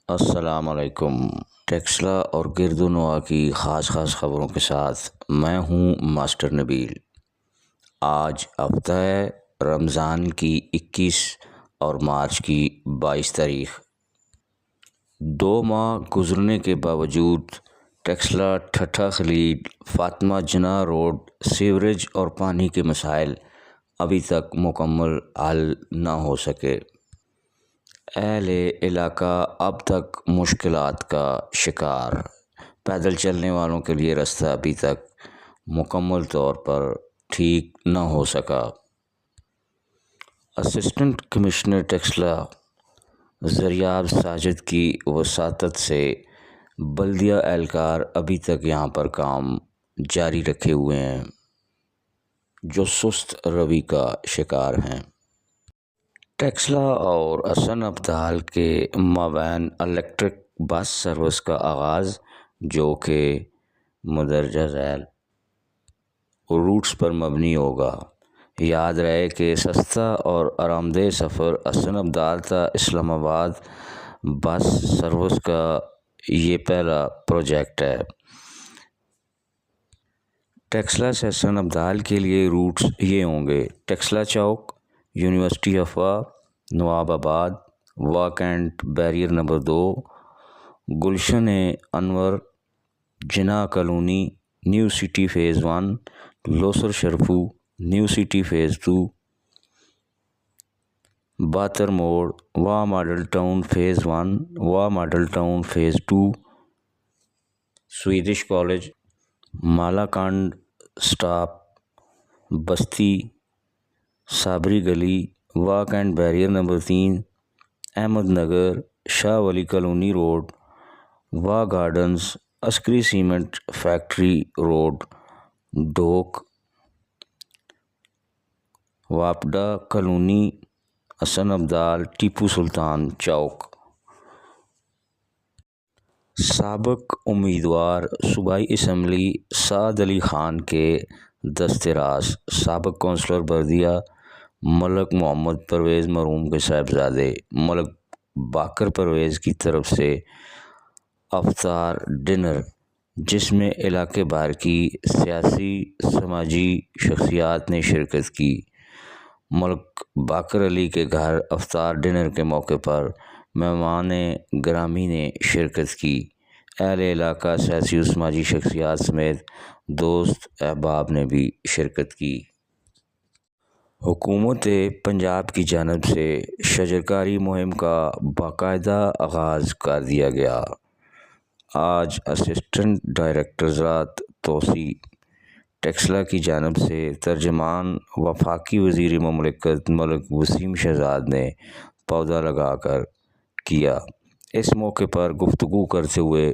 السلام علیکم۔ ٹیکسلا اور گرد و نواح کی خاص خبروں کے ساتھ میں ہوں ماسٹر نبیل۔ آج ہفتہ ہے رمضان کی 21 اور مارچ کی 22 تاریخ۔ 2 ماہ گزرنے کے باوجود ٹیکسلا ٹھٹھہ خلیل فاطمہ جناح روڈ سیوریج اور پانی کے مسائل ابھی تک مکمل حل نہ ہو سکے۔ اہل علاقہ اب تک مشکلات کا شکار۔ پیدل چلنے والوں کے لیے راستہ ابھی تک مکمل طور پر ٹھیک نہ ہو سکا۔ اسسٹنٹ کمشنر ٹیکسلا زریاب ساجد کی وساطت سے بلدیہ اہلکار ابھی تک یہاں پر کام جاری رکھے ہوئے ہیں، جو سست روی کا شکار ہیں۔ ٹیکسلا اور حسن ابدال کے مابین الیکٹرک بس سروس کا آغاز، جو کہ مندرجہ ذیل روٹس پر مبنی ہوگا۔ یاد رہے کہ سستا اور آرام دہ سفر حسن ابدال تا اسلام آباد بس سروس کا یہ پہلا پروجیکٹ ہے۔ ٹیکسلا سے حسن ابدال کے لیے روٹس یہ ہوں گے: ٹیکسلا چوک، یونیورسٹی آف وا، Nawabad, Wah cantt barrier number 2، Gulshan Anwar, Jinnah colony, new city phase 1، Losar Sharfu, new city phase 2، Batar Mor, Wah model town phase 1، Wah model town phase 2، Swedish college, Malakand stop, Basti, Sabri Gali, Wah cantt barrier number 3، Ahmad Nagar, Shah Wali colony road, Wah gardens, Askari cement factory road, Dhok, واپڈا colony, Hasan Abdal, Tipu سلطان چوک۔ سابق امیدوار صوبائی assembly سعد علی خان کے دست راست، سابق counsellor بلدیہ ملک محمد پرویز مرحوم کے صاحبزادے ملک باقر پرویز کی طرف سے افطار ڈنر، جس میں علاقے بھر کی سیاسی سماجی شخصیات نے شرکت کی۔ ملک باقر علی کے گھر افطار ڈنر کے موقع پر مہمان گرامی نے شرکت کی۔ اہل علاقہ، سیاسی و سماجی شخصیات سمیت دوست احباب نے بھی شرکت کی۔ حکومت پنجاب کی جانب سے شجرکاری مہم کا باقاعدہ آغاز کر دیا گیا۔ آج اسسٹنٹ ڈائریکٹر زراعت توسیع ٹیکسلا کی جانب سے ترجمان وفاقی وزیر مملکت ملک وسیم شہزاد نے پودا لگا کر کیا۔ اس موقع پر گفتگو کرتے ہوئے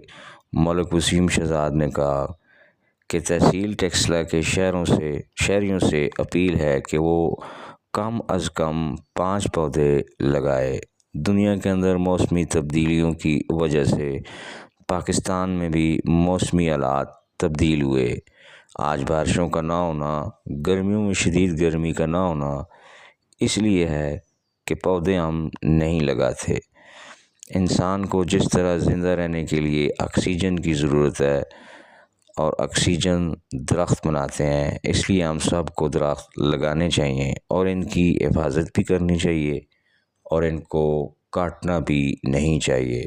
ملک وسیم شہزاد نے کہا کہ تحصیل ٹیکسلا کے شہریوں سے اپیل ہے کہ وہ کم از کم 5 پودے لگائیں۔ دنیا کے اندر موسمی تبدیلیوں کی وجہ سے پاکستان میں بھی موسمی حالات تبدیل ہوئے۔ آج بارشوں کا نہ ہونا، گرمیوں میں شدید گرمی کا نہ ہونا اس لیے ہے کہ پودے ہم نہیں لگاتے۔ انسان کو جس طرح زندہ رہنے کے لیے آکسیجن کی ضرورت ہے اور آکسیجن درخت بناتے ہیں، اس لیے ہم سب کو درخت لگانے چاہیے اور ان کی حفاظت بھی کرنی چاہیے اور ان کو کاٹنا بھی نہیں چاہیے۔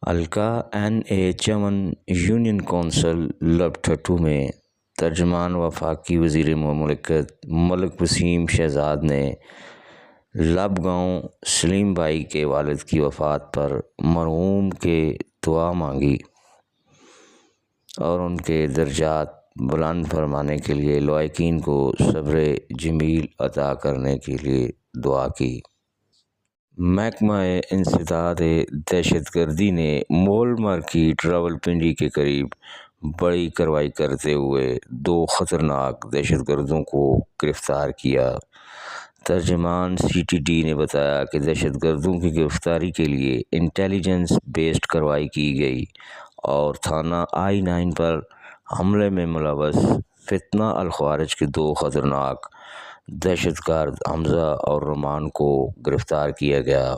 حلقہ NA چمن یونین کونسل لب-ٹھٹو میں ترجمان وفاقی وزیر مملکت ملک وسیم شہزاد نے لب گاؤں سلیم بھائی کے والد کی وفات پر مرحوم کے دعا مانگی اور ان کے درجات بلند فرمانے کے لیے لواحقین کو صبر جمیل عطا کرنے کے لیے دعا کی۔ محکمہ انسداد دہشت گردی نے مول مارکیٹ راولپنڈی کے قریب بڑی کارروائی کرتے ہوئے 2 خطرناک دہشت گردوں کو گرفتار کیا۔ ترجمان CTD نے بتایا کہ دہشت گردوں کی گرفتاری کے لیے انٹیلی جنس بیسڈ کارروائی کی گئی اور تھانہ I-9 پر حملے میں ملوث فتنہ الخوارج کے 2 خطرناک دہشت گرد حمزہ اور رومان کو گرفتار کیا گیا۔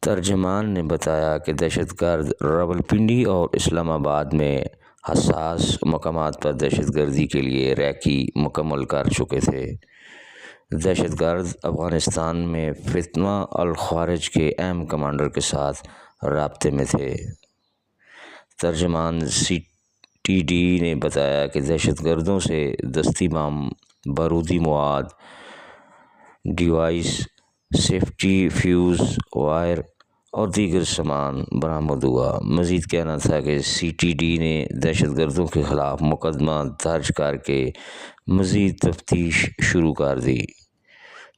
ترجمان نے بتایا کہ دہشت گرد راولپنڈی اور اسلام آباد میں حساس مقامات پر دہشت گردی کے لیے ریکی مکمل کر چکے تھے۔ دہشت گرد افغانستان میں فتنہ الخوارج کے اہم کمانڈر کے ساتھ رابطے میں تھے۔ ترجمان CTD نے بتایا کہ دہشت گردوں سے دستی بم، بارودی مواد، ڈیوائس، سیفٹی فیوز وائر اور دیگر سامان برآمد ہوا۔ مزید کہنا تھا کہ CTD نے دہشت گردوں کے خلاف مقدمہ درج کر کے مزید تفتیش شروع کر دی۔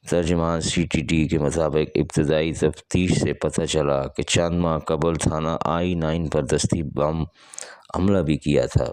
ترجمان CTD کے مطابق ابتدائی تفتیش سے پتہ چلا کہ چند ماہ قبل تھانہ I-9 پر دستی بم حملہ بھی کیا تھا۔